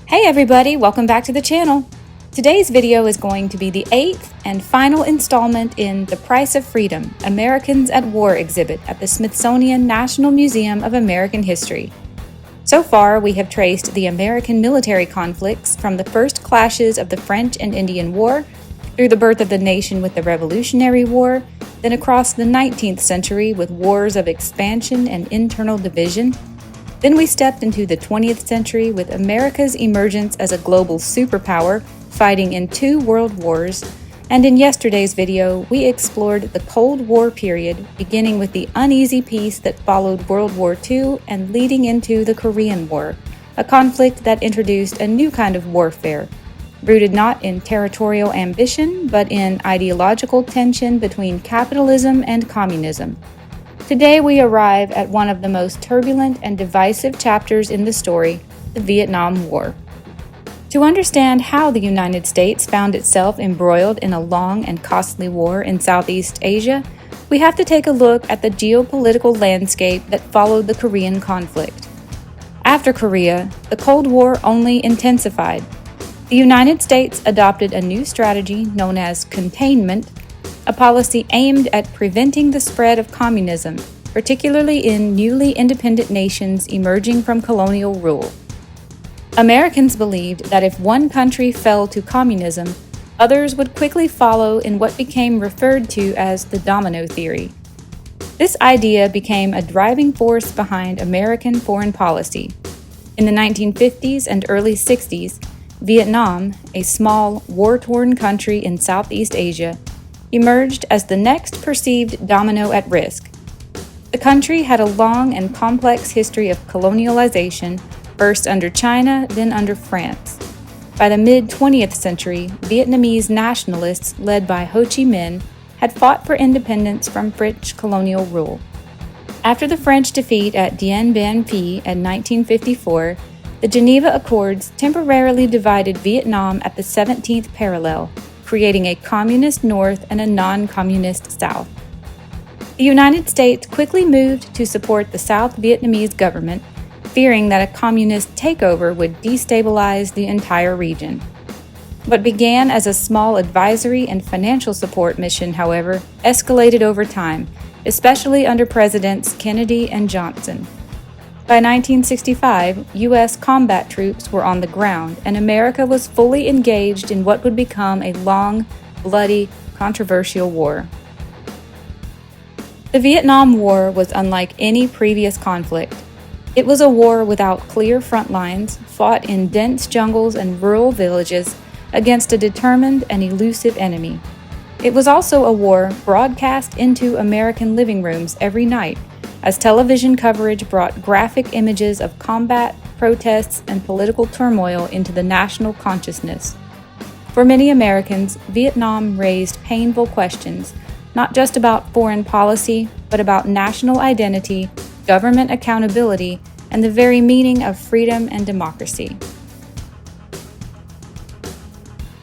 Hey everybody, welcome back to the channel. Today's video is going to be the 8th and final installment in The Price of Freedom, Americans at War exhibit at the Smithsonian National Museum of American History. So far, we have traced the American military conflicts from the first clashes of the French and Indian War, through the birth of the nation with the Revolutionary War, then across the 19th century with wars of expansion and internal division. Then we stepped into the 20th century with America's emergence as a global superpower, fighting in 2 world wars. And in yesterday's video, we explored the Cold War period, beginning with the uneasy peace that followed World War II and leading into the Korean War, a conflict that introduced a new kind of warfare, rooted not in territorial ambition, but in ideological tension between capitalism and communism. Today we arrive at one of the most turbulent and divisive chapters in the story, the Vietnam War. To understand how the United States found itself embroiled in a long and costly war in Southeast Asia, we have to take a look at the geopolitical landscape that followed the Korean conflict. After Korea, the Cold War only intensified. The United States adopted a new strategy known as containment, a policy aimed at preventing the spread of communism, particularly in newly independent nations emerging from colonial rule. Americans believed that if one country fell to communism, others would quickly follow in what became referred to as the domino theory. This idea became a driving force behind American foreign policy. In the 1950s and early 60s, Vietnam, a small, war-torn country in Southeast Asia, emerged as the next perceived domino at risk. The country had a long and complex history of colonialization, first under China, then under France. By the mid-20th century, Vietnamese nationalists led by Ho Chi Minh had fought for independence from French colonial rule. After the French defeat at Dien Bien Phu in 1954, the Geneva Accords temporarily divided Vietnam at the 17th parallel, creating a communist North and a non-communist South. The United States quickly moved to support the South Vietnamese government, fearing that a communist takeover would destabilize the entire region. What began as a small advisory and financial support mission, however, escalated over time, especially under Presidents Kennedy and Johnson. By 1965, U.S. combat troops were on the ground, and America was fully engaged in what would become a long, bloody, controversial war. The Vietnam War was unlike any previous conflict. It was a war without clear front lines, fought in dense jungles and rural villages against a determined and elusive enemy. It was also a war broadcast into American living rooms every night, as television coverage brought graphic images of combat, protests, and political turmoil into the national consciousness. For many Americans, Vietnam raised painful questions, not just about foreign policy, but about national identity, government accountability, and the very meaning of freedom and democracy.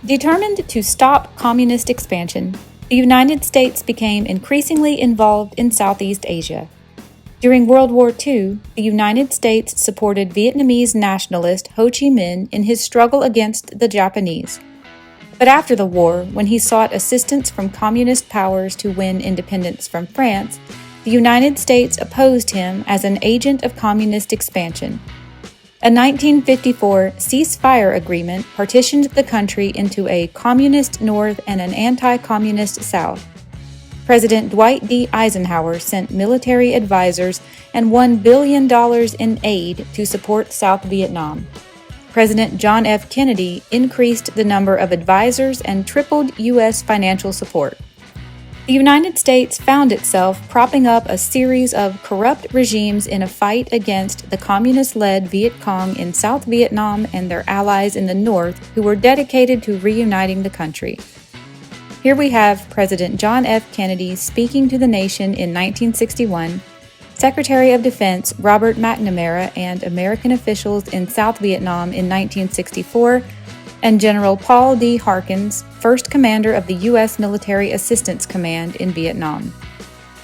Determined to stop communist expansion, the United States became increasingly involved in Southeast Asia. During World War II, the United States supported Vietnamese nationalist Ho Chi Minh in his struggle against the Japanese. But after the war, when he sought assistance from communist powers to win independence from France, the United States opposed him as an agent of communist expansion. A 1954 ceasefire agreement partitioned the country into a communist North and an anti-communist South. President Dwight D. Eisenhower sent military advisors and $1 billion in aid to support South Vietnam. President John F. Kennedy increased the number of advisors and tripled U.S. financial support. The United States found itself propping up a series of corrupt regimes in a fight against the communist-led Viet Cong in South Vietnam and their allies in the North, who were dedicated to reuniting the country. Here we have President John F. Kennedy speaking to the nation in 1961, Secretary of Defense Robert McNamara and American officials in South Vietnam in 1964, and General Paul D. Harkins, first commander of the U.S. Military Assistance Command in Vietnam.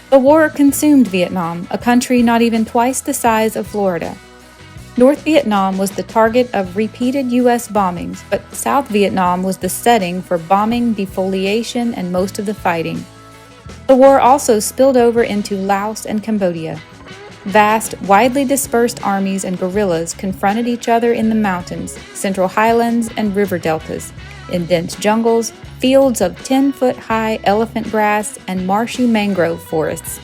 The war consumed Vietnam, a country not even twice the size of Florida. North Vietnam was the target of repeated U.S. bombings, but South Vietnam was the setting for bombing, defoliation, and most of the fighting. The war also spilled over into Laos and Cambodia. Vast, widely dispersed armies and guerrillas confronted each other in the mountains, central highlands, and river deltas, in dense jungles, fields of 10-foot-high elephant grass and marshy mangrove forests,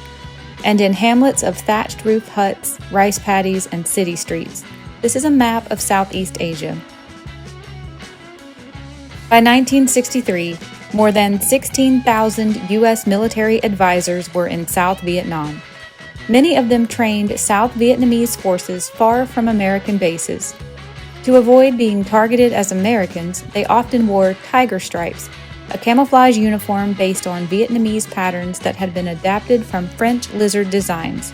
and in hamlets of thatched roof huts, rice paddies, and city streets. This is a map of Southeast Asia. By 1963, more than 16,000 U.S. military advisors were in South Vietnam. Many of them trained South Vietnamese forces far from American bases. To avoid being targeted as Americans, they often wore tiger stripes, a camouflage uniform based on Vietnamese patterns that had been adapted from French lizard designs.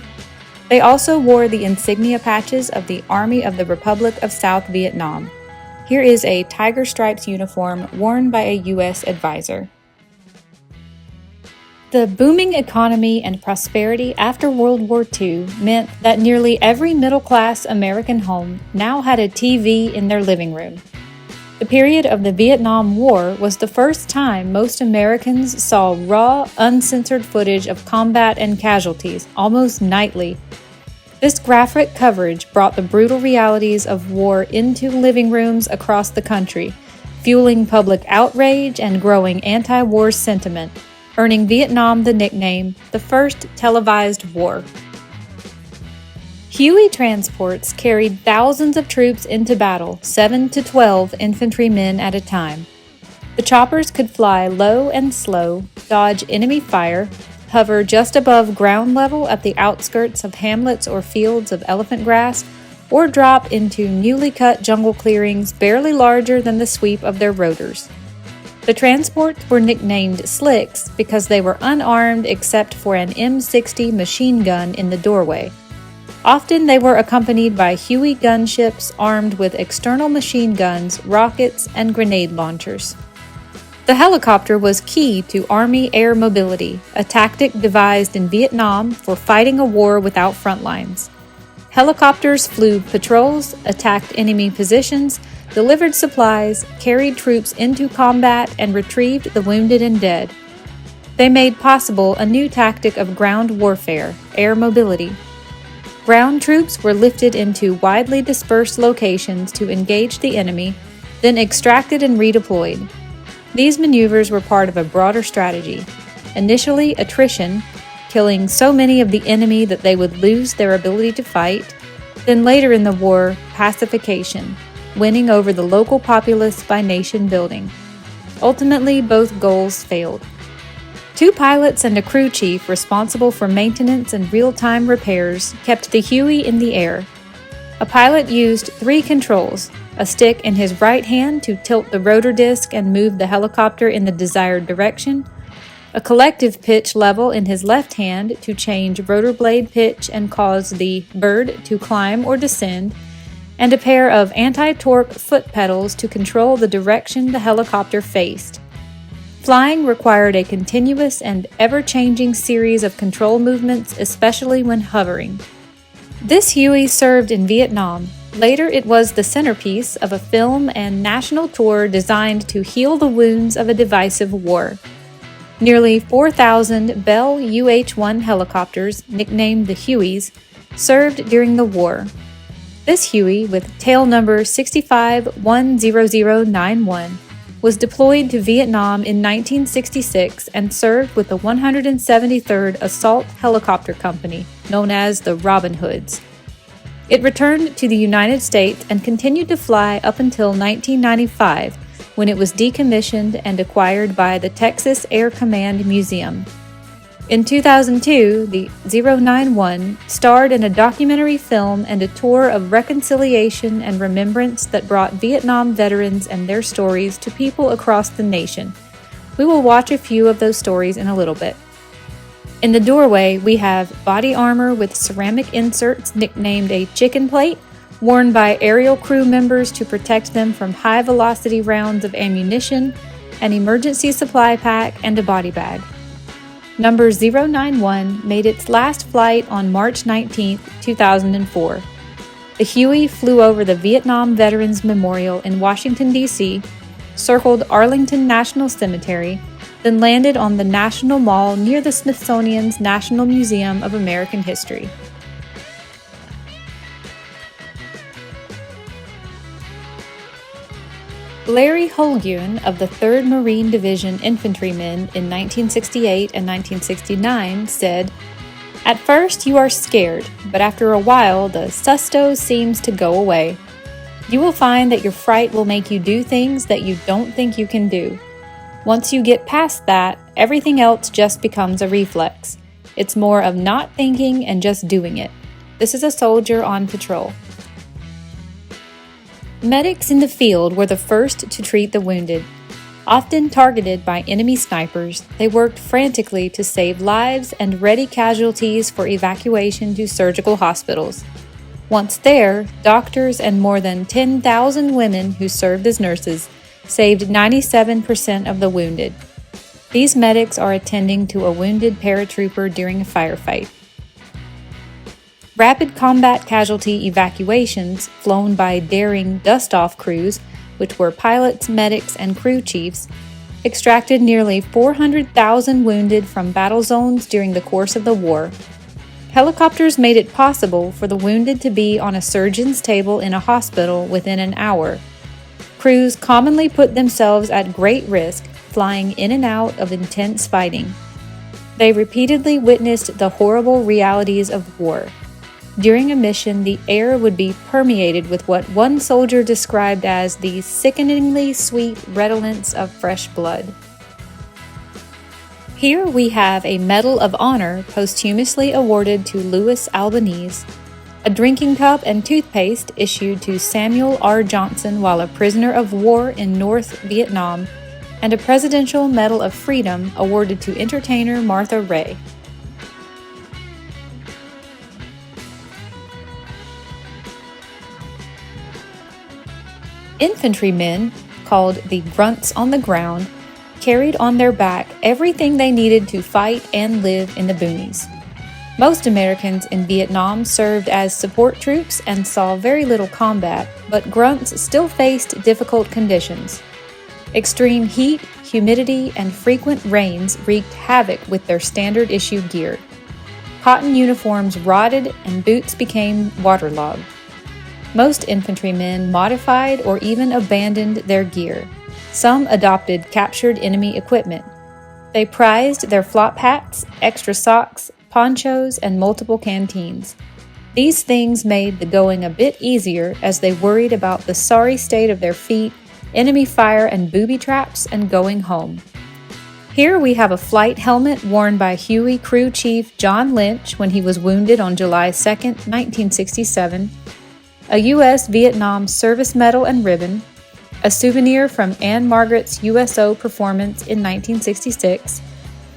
They also wore the insignia patches of the Army of the Republic of South Vietnam. Here is a tiger stripes uniform worn by a U.S. advisor. The booming economy and prosperity after World War II meant that nearly every middle-class American home now had a TV in their living room. The period of the Vietnam War was the first time most Americans saw raw, uncensored footage of combat and casualties almost nightly. This graphic coverage brought the brutal realities of war into living rooms across the country, fueling public outrage and growing anti-war sentiment, earning Vietnam the nickname, the first televised war. Huey transports carried thousands of troops into battle, 7 to 12 infantrymen at a time. The choppers could fly low and slow, dodge enemy fire, hover just above ground level at the outskirts of hamlets or fields of elephant grass, or drop into newly cut jungle clearings barely larger than the sweep of their rotors. The transports were nicknamed Slicks because they were unarmed except for an M60 machine gun in the doorway. Often they were accompanied by Huey gunships armed with external machine guns, rockets, and grenade launchers. The helicopter was key to Army air mobility, a tactic devised in Vietnam for fighting a war without front lines. Helicopters flew patrols, attacked enemy positions, delivered supplies, carried troops into combat, and retrieved the wounded and dead. They made possible a new tactic of ground warfare, air mobility. Ground troops were lifted into widely dispersed locations to engage the enemy, then extracted and redeployed. These maneuvers were part of a broader strategy. Initially, attrition, killing so many of the enemy that they would lose their ability to fight. Then later in the war, pacification, winning over the local populace by nation building. Ultimately, both goals failed. 2 pilots and a crew chief responsible for maintenance and real-time repairs kept the Huey in the air. A pilot used 3 controls, a stick in his right hand to tilt the rotor disc and move the helicopter in the desired direction, a collective pitch level in his left hand to change rotor blade pitch and cause the bird to climb or descend, and a pair of anti-torque foot pedals to control the direction the helicopter faced. Flying required a continuous and ever-changing series of control movements, especially when hovering. This Huey served in Vietnam. Later, it was the centerpiece of a film and national tour designed to heal the wounds of a divisive war. Nearly 4,000 Bell UH-1 helicopters, nicknamed the Hueys, served during the war. This Huey, with tail number 6510091, was deployed to Vietnam in 1966 and served with the 173rd Assault Helicopter Company, known as the Robin Hoods. It returned to the United States and continued to fly up until 1995, when it was decommissioned and acquired by the Texas Air Command Museum. In 2002, the 091 starred in a documentary film and a tour of reconciliation and remembrance that brought Vietnam veterans and their stories to people across the nation. We will watch a few of those stories in a little bit. In the doorway, we have body armor with ceramic inserts nicknamed a chicken plate, worn by aerial crew members to protect them from high-velocity rounds of ammunition, an emergency supply pack, and a body bag. Number 091 made its last flight on March 19, 2004. The Huey flew over the Vietnam Veterans Memorial in Washington, D.C., circled Arlington National Cemetery, then landed on the National Mall near the Smithsonian's National Museum of American History. Larry Holguin of the 3rd Marine Division infantrymen in 1968 and 1969 said, "At first you are scared, but after a while the susto seems to go away. You will find that your fright will make you do things that you don't think you can do. Once you get past that, everything else just becomes a reflex. It's more of not thinking and just doing it." This is a soldier on patrol. Medics in the field were the first to treat the wounded. Often targeted by enemy snipers, they worked frantically to save lives and ready casualties for evacuation to surgical hospitals. Once there, doctors and more than 10,000 women who served as nurses saved 97% of the wounded. These medics are attending to a wounded paratrooper during a firefight. Rapid combat casualty evacuations flown by daring dust-off crews, which were pilots, medics, and crew chiefs, extracted nearly 400,000 wounded from battle zones during the course of the war. Helicopters made it possible for the wounded to be on a surgeon's table in a hospital within an hour. Crews commonly put themselves at great risk, flying in and out of intense fighting. They repeatedly witnessed the horrible realities of war. During a mission, the air would be permeated with what one soldier described as the sickeningly sweet redolence of fresh blood. Here we have a Medal of Honor posthumously awarded to Louis Albanese, a drinking cup and toothpaste issued to Samuel R. Johnson while a prisoner of war in North Vietnam, and a Presidential Medal of Freedom awarded to entertainer Martha Raye. Infantrymen, called the grunts on the ground, carried on their back everything they needed to fight and live in the boonies. Most Americans in Vietnam served as support troops and saw very little combat, but grunts still faced difficult conditions. Extreme heat, humidity, and frequent rains wreaked havoc with their standard issue gear. Cotton uniforms rotted and boots became waterlogged. Most infantrymen modified or even abandoned their gear. Some adopted captured enemy equipment. They prized their flop hats, extra socks, ponchos, and multiple canteens. These things made the going a bit easier as they worried about the sorry state of their feet, enemy fire and booby traps, and going home. Here we have a flight helmet worn by Huey Crew Chief John Lynch when he was wounded on July 2, 1967, a U.S. Vietnam Service Medal and Ribbon, a souvenir from Anne Margaret's USO performance in 1966,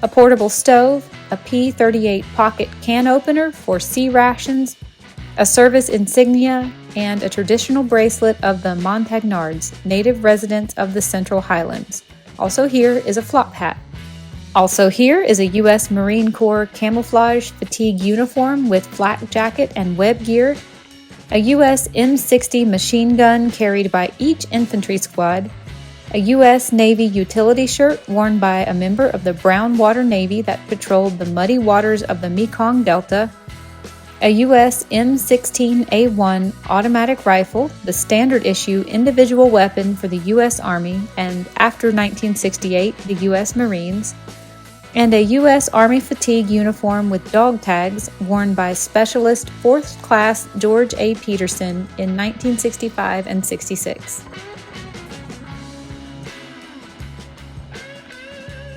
a portable stove, a P-38 pocket can opener for sea rations, a service insignia, and a traditional bracelet of the Montagnards, native residents of the Central Highlands. Also here is a flop hat. Also here is a U.S. Marine Corps camouflage fatigue uniform with flak jacket and web gear, a U.S. M60 machine gun carried by each infantry squad, a U.S. Navy utility shirt worn by a member of the Brown Water Navy that patrolled the muddy waters of the Mekong Delta, a U.S. M16A1 automatic rifle, the standard issue individual weapon for the U.S. Army and, after 1968, the U.S. Marines, and a U.S. Army fatigue uniform with dog tags worn by Specialist 4th Class George A. Peterson in 1965 and 66.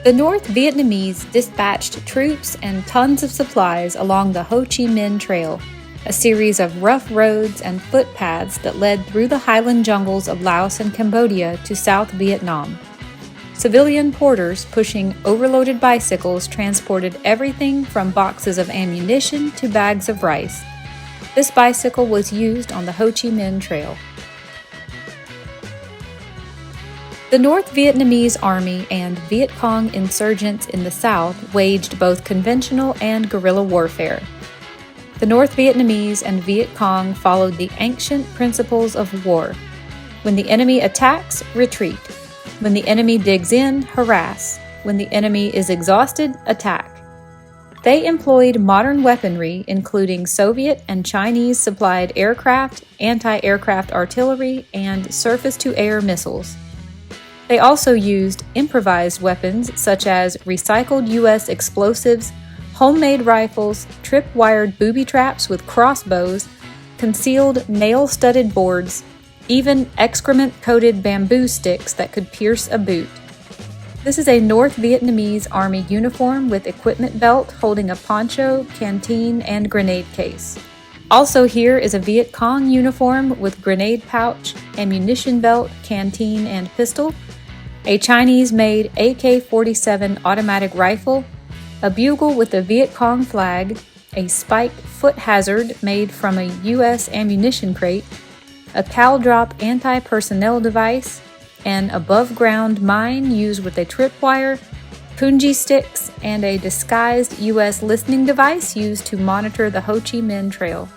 The North Vietnamese dispatched troops and tons of supplies along the Ho Chi Minh Trail, a series of rough roads and footpaths that led through the highland jungles of Laos and Cambodia to South Vietnam. Civilian porters pushing overloaded bicycles transported everything from boxes of ammunition to bags of rice. This bicycle was used on the Ho Chi Minh Trail. The North Vietnamese Army and Viet Cong insurgents in the south waged both conventional and guerrilla warfare. The North Vietnamese and Viet Cong followed the ancient principles of war. When the enemy attacks, retreat. When the enemy digs in, harass. When the enemy is exhausted, attack. They employed modern weaponry, including Soviet and Chinese-supplied aircraft, anti-aircraft artillery, and surface-to-air missiles. They also used improvised weapons such as recycled U.S. explosives, homemade rifles, trip-wired booby traps with crossbows, concealed nail-studded boards, even excrement-coated bamboo sticks that could pierce a boot. This is a North Vietnamese Army uniform with equipment belt holding a poncho, canteen, and grenade case. Also here is a Viet Cong uniform with grenade pouch, ammunition belt, canteen, and pistol, a Chinese-made AK-47 automatic rifle, a bugle with the Viet Cong flag, a spiked foot hazard made from a U.S. ammunition crate, a cal-drop anti-personnel device, an above-ground mine used with a tripwire, punji sticks, and a disguised U.S. listening device used to monitor the Ho Chi Minh Trail.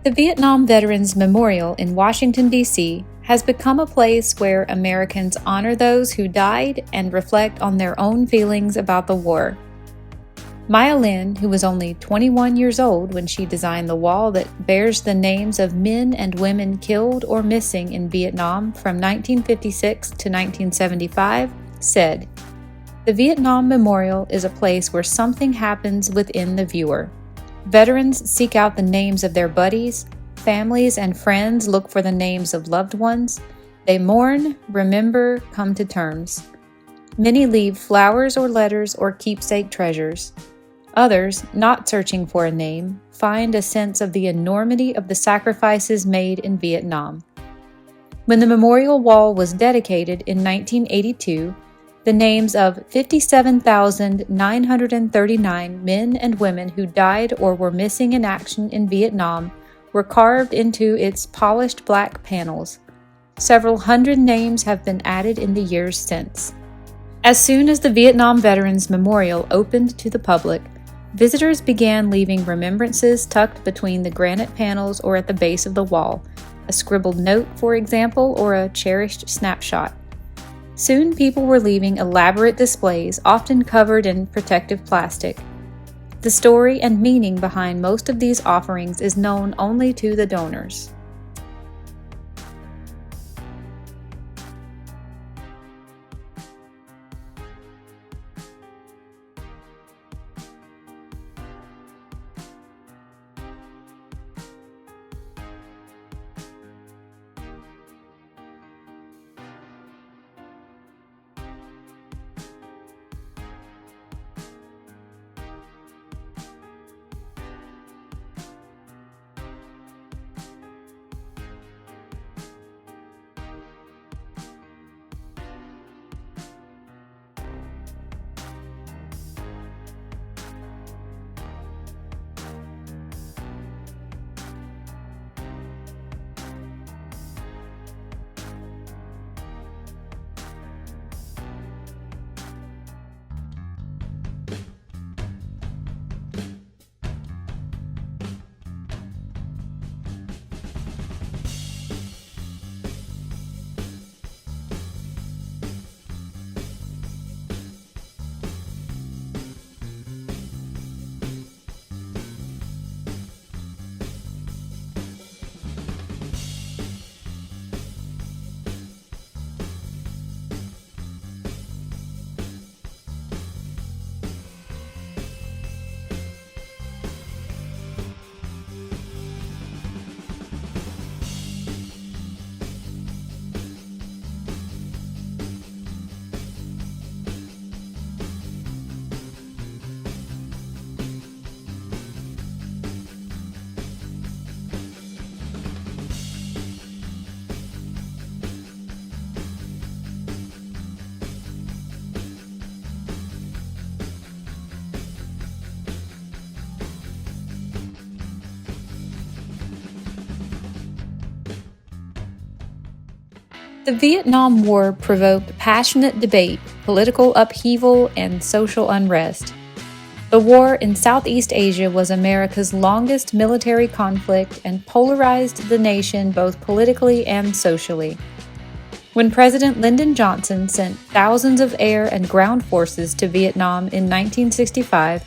The Vietnam Veterans Memorial in Washington, D.C. has become a place where Americans honor those who died and reflect on their own feelings about the war. Maya Lin, who was only 21 years old when she designed the wall that bears the names of men and women killed or missing in Vietnam from 1956 to 1975, said, "The Vietnam Memorial is a place where something happens within the viewer. Veterans seek out the names of their buddies, families and friends look for the names of loved ones. They mourn, remember, come to terms. Many leave flowers or letters or keepsake treasures. Others, not searching for a name, find a sense of the enormity of the sacrifices made in Vietnam." When the memorial wall was dedicated in 1982, the names of 57,939 men and women who died or were missing in action in Vietnam were carved into its polished black panels. Several hundred names have been added in the years since. As soon as the Vietnam Veterans Memorial opened to the public, visitors began leaving remembrances tucked between the granite panels or at the base of the wall, a scribbled note, for example, or a cherished snapshot. Soon people were leaving elaborate displays, often covered in protective plastic. The story and meaning behind most of these offerings is known only to the donors. The Vietnam War provoked passionate debate, political upheaval, and social unrest. The war in Southeast Asia was America's longest military conflict and polarized the nation both politically and socially. When President Lyndon Johnson sent thousands of air and ground forces to Vietnam in 1965,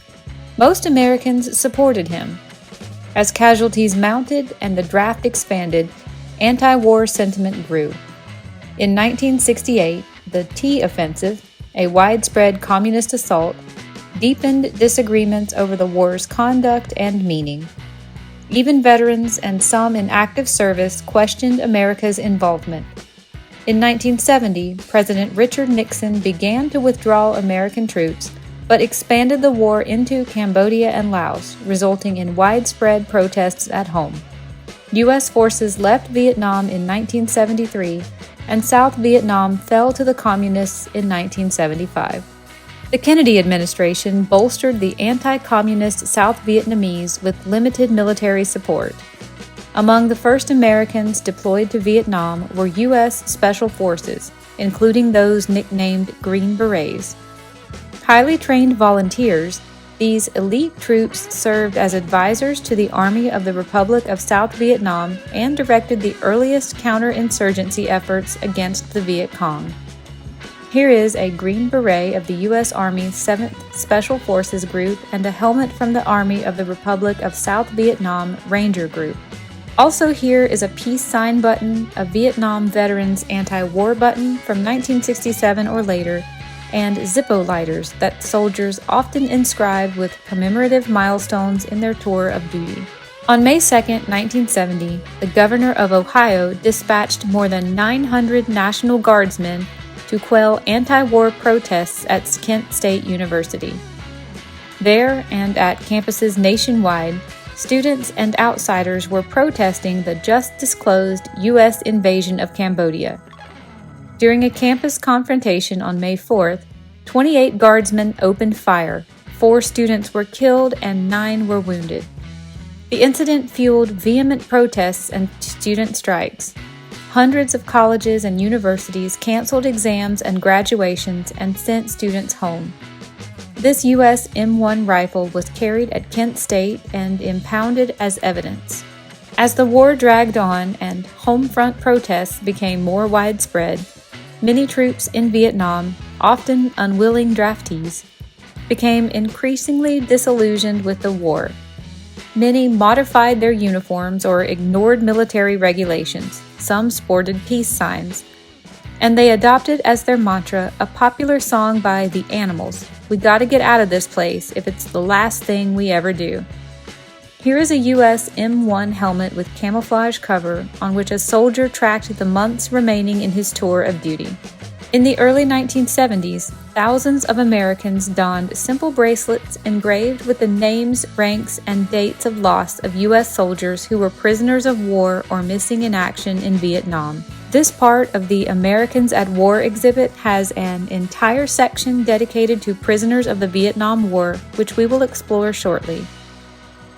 most Americans supported him. As casualties mounted and the draft expanded, anti-war sentiment grew. In 1968, the Tet Offensive, a widespread communist assault, deepened disagreements over the war's conduct and meaning. Even veterans and some in active service questioned America's involvement. In 1970, President Richard Nixon began to withdraw American troops, but expanded the war into Cambodia and Laos, resulting in widespread protests at home. U.S. forces left Vietnam in 1973, and South Vietnam fell to the Communists in 1975. The Kennedy administration bolstered the anti-communist South Vietnamese with limited military support. Among the first Americans deployed to Vietnam were U.S. Special Forces, including those nicknamed Green Berets. Highly trained volunteers, these elite troops served as advisors to the Army of the Republic of South Vietnam and directed the earliest counterinsurgency efforts against the Viet Cong. Here is a Green Beret of the U.S. Army's 7th Special Forces Group and a helmet from the Army of the Republic of South Vietnam Ranger Group. Also here is a peace sign button, a Vietnam Veterans Anti-War button from 1967 or later, and Zippo lighters that soldiers often inscribe with commemorative milestones in their tour of duty. On May 2, 1970, the governor of Ohio dispatched more than 900 National Guardsmen to quell anti-war protests at Kent State University. There and at campuses nationwide, students and outsiders were protesting the just-disclosed U.S. invasion of Cambodia. During a campus confrontation on May 4th, 28 guardsmen opened fire, 4 students were killed and 9 were wounded. The incident fueled vehement protests and student strikes. Hundreds of colleges and universities canceled exams and graduations and sent students home. This U.S. M1 rifle was carried at Kent State and impounded as evidence. As the war dragged on and home front protests became more widespread, many troops in Vietnam, often unwilling draftees, became increasingly disillusioned with the war. Many modified their uniforms or ignored military regulations. Some sported peace signs. And they adopted as their mantra a popular song by The Animals, "We Gotta Get Out of This Place if it's the last thing we ever do." Here is a U.S. M1 helmet with camouflage cover on which a soldier tracked the months remaining in his tour of duty. In the early 1970s, thousands of Americans donned simple bracelets engraved with the names, ranks, and dates of loss of U.S. soldiers who were prisoners of war or missing in action in Vietnam. This part of the Americans at War exhibit has an entire section dedicated to prisoners of the Vietnam War, which we will explore shortly.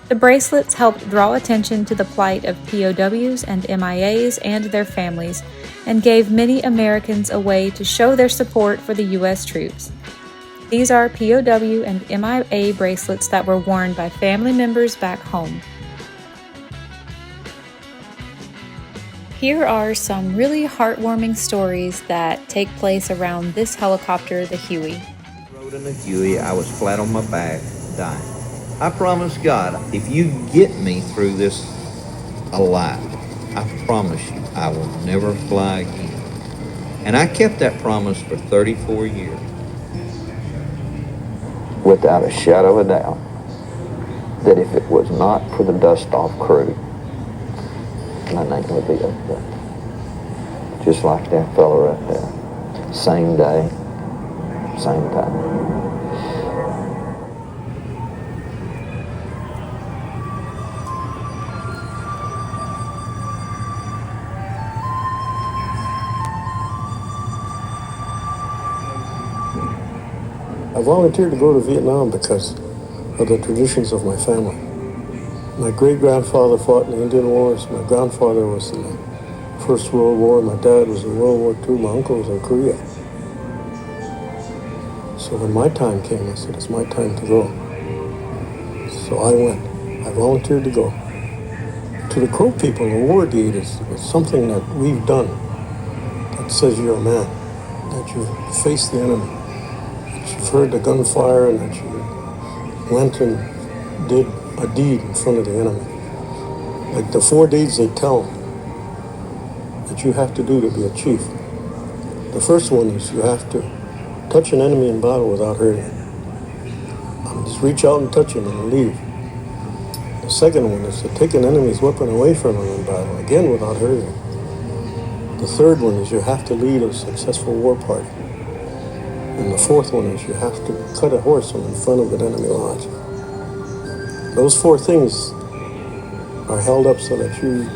The bracelets helped draw attention to the plight of POWs and MIAs and their families, and gave many Americans a way to show their support for the U.S. troops. These are POW and MIA bracelets that were worn by family members back home. Here are some really heartwarming stories that take place around this helicopter, the Huey. Rode in the Huey, I was flat on my back, dying. I promise God, if you get me through this alive, I promise you, I will never fly again. And I kept that promise for 34 years. Without a shadow of a doubt, that if it was not for the dust-off crew, my name would be up there. Just like that fella right there. Same day, same time. I volunteered to go to Vietnam because of the traditions of my family. My great-grandfather fought in the Indian Wars. My grandfather was in the First World War. My dad was in World War II. My uncle was in Korea. So when my time came, I said, it's my time to go. So I went. I volunteered to go. To the Crow people, a war deed is something that we've done that says you're a man, that you've faced the enemy, that you've heard the gunfire, and that you went and did a deed in front of the enemy. Like the 4 deeds they tell that you have to do to be a chief. The first one is you have to touch an enemy in battle without hurting him. Just reach out and touch him and leave. The second one is to take an enemy's weapon away from him in battle, again without hurting him. The third one is you have to lead a successful war party. And the fourth one is you have to cut a horse in front of an enemy lodge. Those 4 things are held up so that you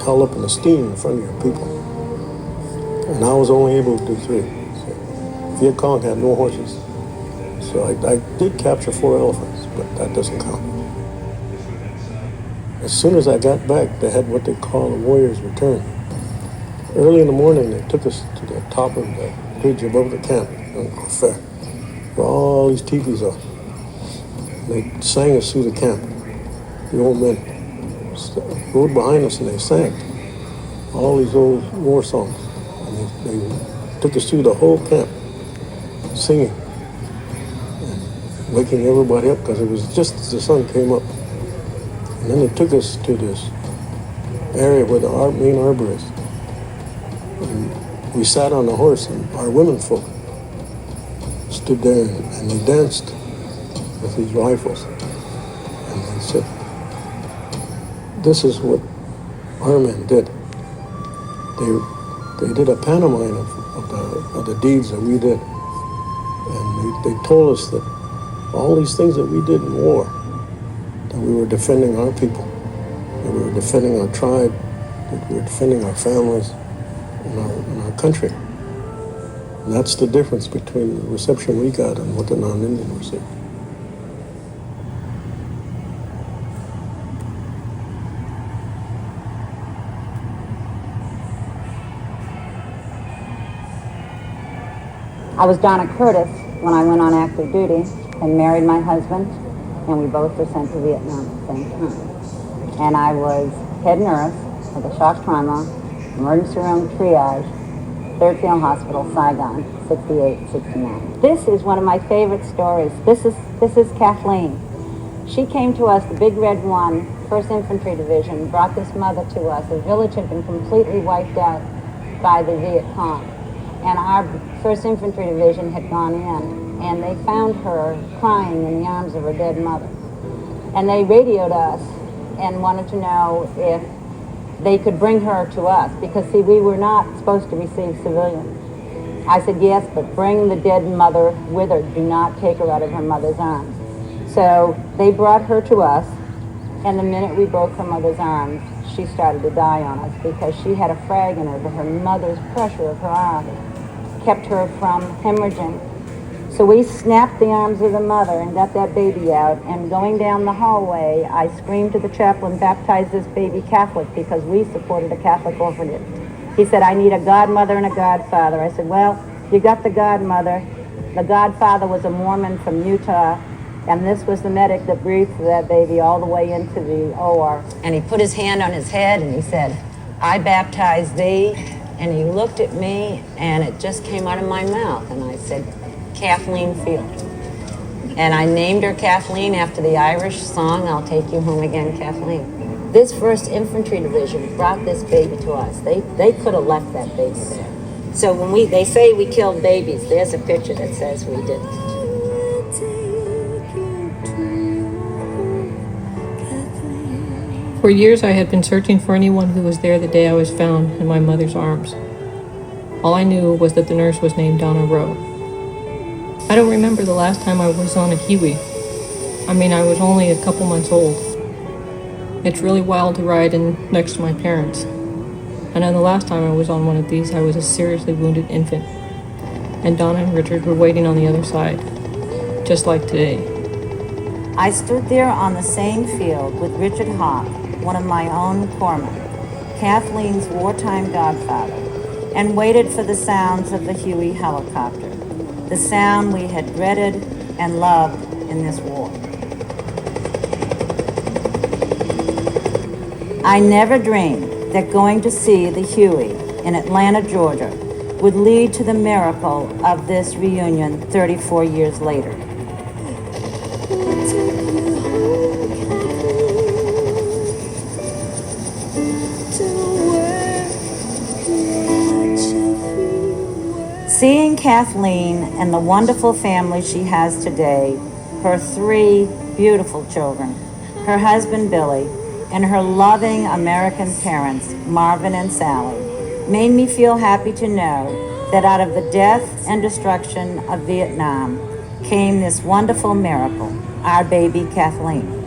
held up in esteem in front of your people. And I was only able to do 3. So Viet Cong had no horses. So I did capture 4 elephants, but that doesn't count. As soon as I got back, they had what they call a warrior's return. Early in the morning, they took us to the top of the ridge above the camp, fair, where all these teepees are. They sang us through the camp. The old men rode behind us and they sang all these old war songs. And they took us through the whole camp, singing and waking everybody up because it was just as the sun came up. And then they took us to this area where the main arbor is. And we sat on the horse, and our women folk stood there and they danced with these rifles. And they said, this is what our men did. They did a pantomime of the deeds that we did. And they told us that all these things that we did in war, that we were defending our people, that we were defending our tribe, that we were defending our families and our country. And that's the difference between the reception we got and what the non-Indian received. I was Donna Curtis when I went on active duty and married my husband, and we both were sent to Vietnam at the same time. And I was head nurse of the shock trauma, emergency room triage, 3rd Field Hospital, Saigon, 68, 69. This is one of my favorite stories. This is Kathleen. She came to us, the Big Red 1, 1st Infantry Division, brought this mother to us. The village had been completely wiped out by the Viet Cong. And our 1st Infantry Division had gone in, and they found her crying in the arms of her dead mother. And they radioed us and wanted to know if they could bring her to us, because, see, we were not supposed to receive civilians. I said, yes, but bring the dead mother with her. Do not take her out of her mother's arms. So they brought her to us, and the minute we broke her mother's arms, she started to die on us because she had a frag in her, but her mother's pressure of her arm kept her from hemorrhaging. So we snapped the arms of the mother and got that baby out, and going down the hallway, I screamed to the chaplain, baptize this baby Catholic, because we supported a Catholic orphanage. He said, I need a godmother and a godfather. I said, well, you got the godmother. The godfather was a Mormon from Utah, and this was the medic that breathed for that baby all the way into the OR. And he put his hand on his head and he said, I baptize thee. And he looked at me, and it just came out of my mouth. And I said, Kathleen Field. And I named her Kathleen after the Irish song, I'll Take You Home Again, Kathleen. This 1st Infantry Division brought this baby to us. They could have left that baby there. So when they say we killed babies, there's a picture that says we didn't. For years I had been searching for anyone who was there the day I was found in my mother's arms. All I knew was that the nurse was named Donna Rowe. I don't remember the last time I was on a Kiwi. I was only a couple months old. It's really wild to ride in next to my parents. And then the last time I was on one of these, I was a seriously wounded infant. And Donna and Richard were waiting on the other side, just like today. I stood there on the same field with Richard Hawk, one of my own corpsmen, Kathleen's wartime godfather, and waited for the sounds of the Huey helicopter, the sound we had dreaded and loved in this war. I never dreamed that going to see the Huey in Atlanta, Georgia, would lead to the miracle of this reunion 34 years later. Seeing Kathleen and the wonderful family she has today, her 3 beautiful children, her husband Billy, and her loving American parents, Marvin and Sally, made me feel happy to know that out of the death and destruction of Vietnam came this wonderful miracle, our baby Kathleen.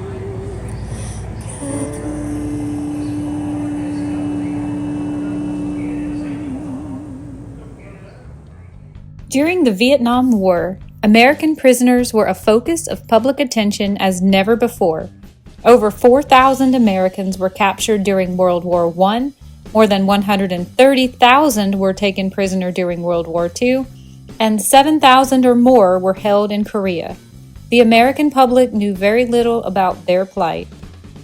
During the Vietnam War, American prisoners were a focus of public attention as never before. Over 4,000 Americans were captured during World War I, more than 130,000 were taken prisoner during World War II, and 7,000 or more were held in Korea. The American public knew very little about their plight,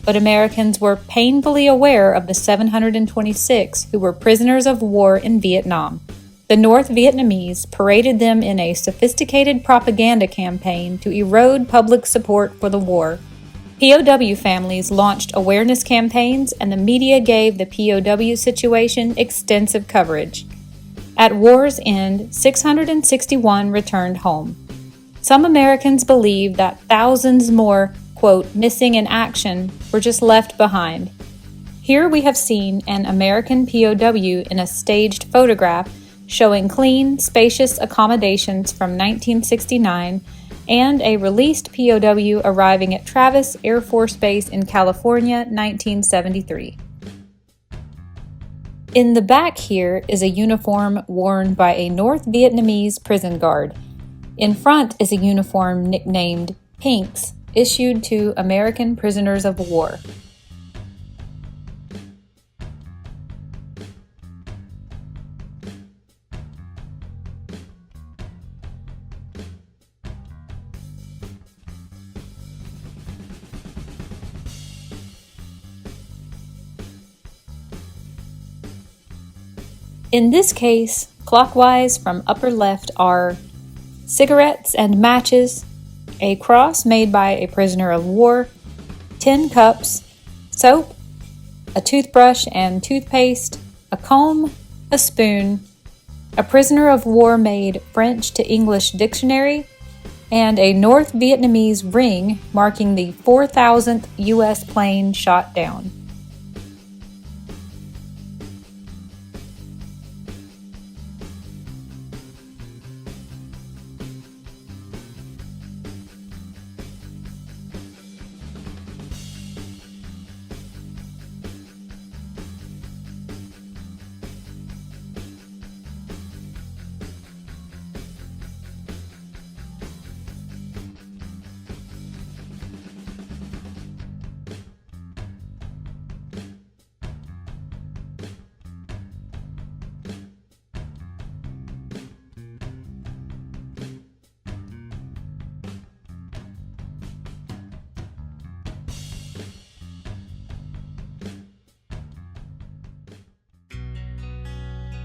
but Americans were painfully aware of the 726 who were prisoners of war in Vietnam. The North Vietnamese paraded them in a sophisticated propaganda campaign to erode public support for the war. POW families launched awareness campaigns, and the media gave the POW situation extensive coverage. At war's end, 661 returned home. Some Americans believe that thousands more, quote, missing in action were just left behind. Here we have seen an American POW in a staged photograph showing clean, spacious accommodations from 1969 and a released POW arriving at Travis Air Force Base in California, 1973. In the back here is a uniform worn by a North Vietnamese prison guard. In front is a uniform nicknamed Pinks, issued to American prisoners of war. In this case, clockwise from upper left are cigarettes and matches, a cross made by a prisoner of war, tin cups, soap, a toothbrush and toothpaste, a comb, a spoon, a prisoner of war made French to English dictionary, and a North Vietnamese ring marking the 4,000th U.S. plane shot down.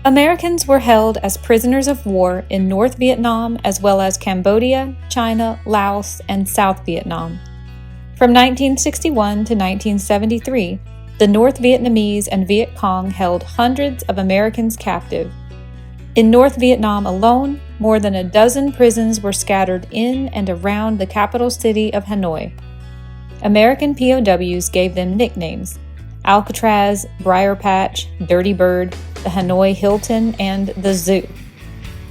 Americans were held as prisoners of war in North Vietnam as well as Cambodia, China, Laos, and South Vietnam. From 1961 to 1973, the North Vietnamese and Viet Cong held hundreds of Americans captive. In North Vietnam alone, more than a dozen prisons were scattered in and around the capital city of Hanoi. American POWs gave them nicknames: Alcatraz, Briar Patch, Dirty Bird, the Hanoi Hilton, and the Zoo.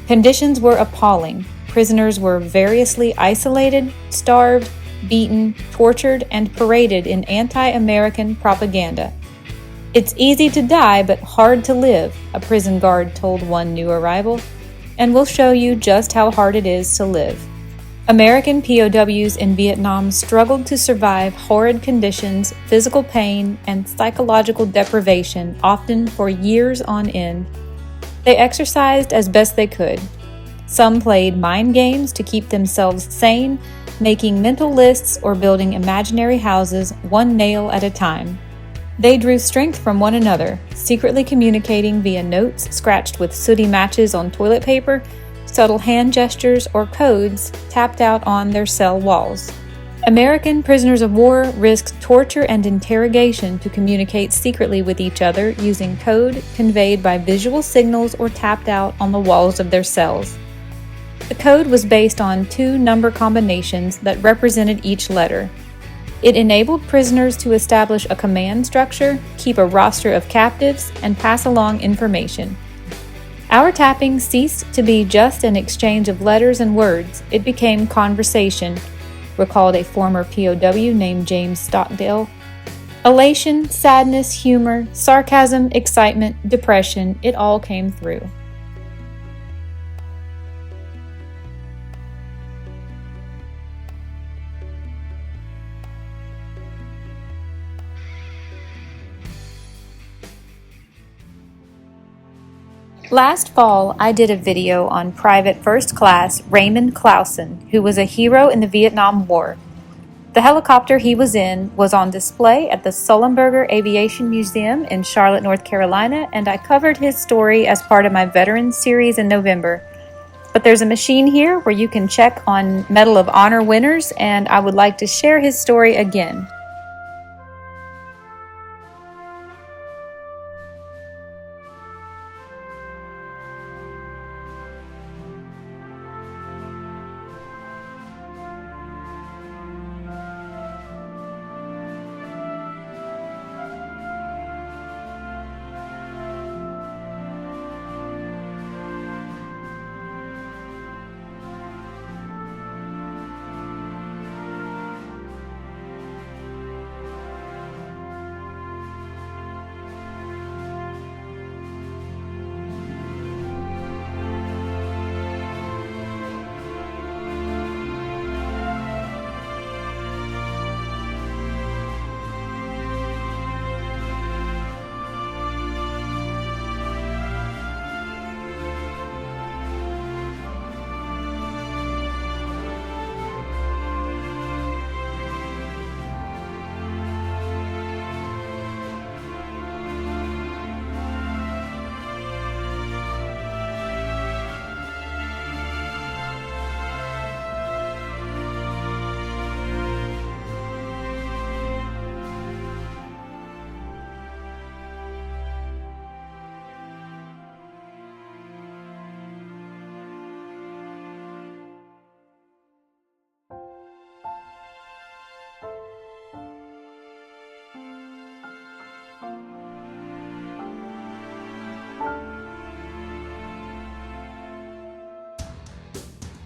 Conditions were appalling. Prisoners were variously isolated, starved, beaten, tortured, and paraded in anti-American propaganda. "It's easy to die, but hard to live," a prison guard told one new arrival, and we'll show you just how hard it is to live. American POWs in Vietnam struggled to survive horrid conditions, physical pain, and psychological deprivation, often for years on end. They exercised as best they could. Some played mind games to keep themselves sane, making mental lists or building imaginary houses one nail at a time. They drew strength from one another, secretly communicating via notes scratched with sooty matches on toilet paper, subtle hand gestures, or codes tapped out on their cell walls. American prisoners of war risked torture and interrogation to communicate secretly with each other using code conveyed by visual signals or tapped out on the walls of their cells. The code was based on 2 number combinations that represented each letter. It enabled prisoners to establish a command structure, keep a roster of captives, and pass along information. Our tapping ceased to be just an exchange of letters and words. It became conversation, recalled a former POW named James Stockdale. Elation, sadness, humor, sarcasm, excitement, depression, it all came through. Last fall, I did a video on Private First Class Raymond Clausen, who was a hero in the Vietnam War. The helicopter he was in was on display at the Sullenberger Aviation Museum in Charlotte, North Carolina, and I covered his story as part of my Veterans series in November. But there's a machine here where you can check on Medal of Honor winners, and I would like to share his story again.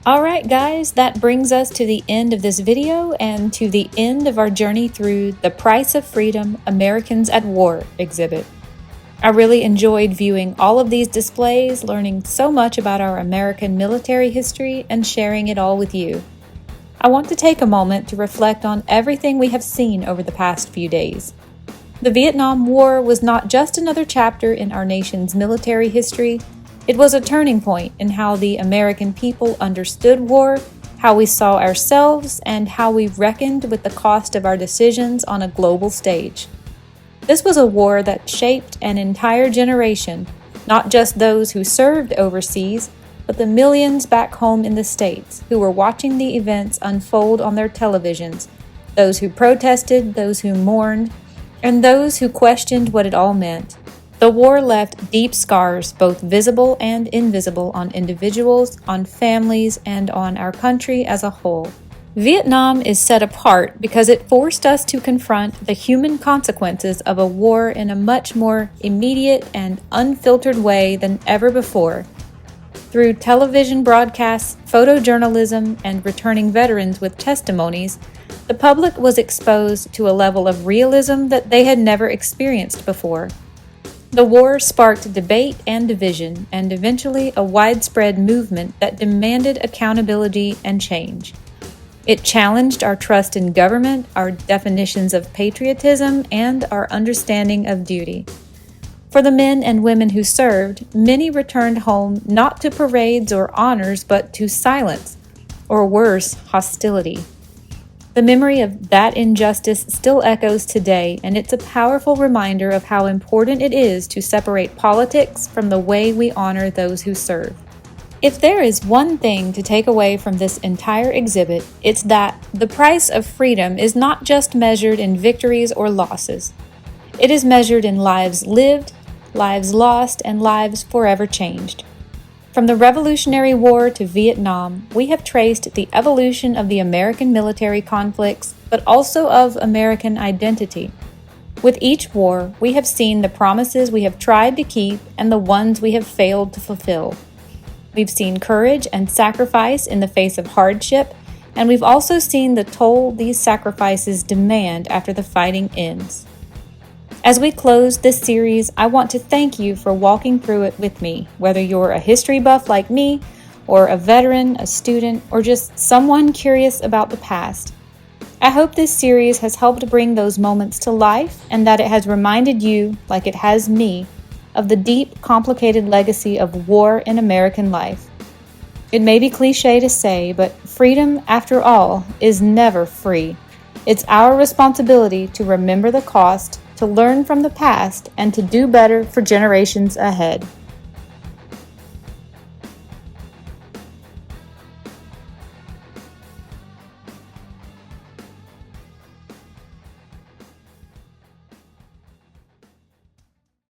Alright guys, that brings us to the end of this video and to the end of our journey through the Price of Freedom Americans at War exhibit. I really enjoyed viewing all of these displays, learning so much about our American military history, and sharing it all with you. I want to take a moment to reflect on everything we have seen over the past few days. The Vietnam War was not just another chapter in our nation's military history. It was a turning point in how the American people understood war, how we saw ourselves, and how we reckoned with the cost of our decisions on a global stage. This was a war that shaped an entire generation, not just those who served overseas, but the millions back home in the States who were watching the events unfold on their televisions, those who protested, those who mourned, and those who questioned what it all meant. The war left deep scars, both visible and invisible, on individuals, on families, and on our country as a whole. Vietnam is set apart because it forced us to confront the human consequences of a war in a much more immediate and unfiltered way than ever before. Through television broadcasts, photojournalism, and returning veterans with testimonies, the public was exposed to a level of realism that they had never experienced before. The war sparked debate and division, and eventually a widespread movement that demanded accountability and change. It challenged our trust in government, our definitions of patriotism, and our understanding of duty. For the men and women who served, many returned home not to parades or honors, but to silence, or worse, hostility. The memory of that injustice still echoes today, and it's a powerful reminder of how important it is to separate politics from the way we honor those who serve. If there is one thing to take away from this entire exhibit, it's that the price of freedom is not just measured in victories or losses. It is measured in lives lived, lives lost, and lives forever changed. From the Revolutionary War to Vietnam, we have traced the evolution of the American military conflicts, but also of American identity. With each war, we have seen the promises we have tried to keep and the ones we have failed to fulfill. We've seen courage and sacrifice in the face of hardship, and we've also seen the toll these sacrifices demand after the fighting ends. As we close this series, I want to thank you for walking through it with me, whether you're a history buff like me, or a veteran, a student, or just someone curious about the past. I hope this series has helped bring those moments to life and that it has reminded you, like it has me, of the deep, complicated legacy of war in American life. It may be cliche to say, but freedom, after all, is never free. It's our responsibility to remember the cost, to learn from the past, and to do better for generations ahead.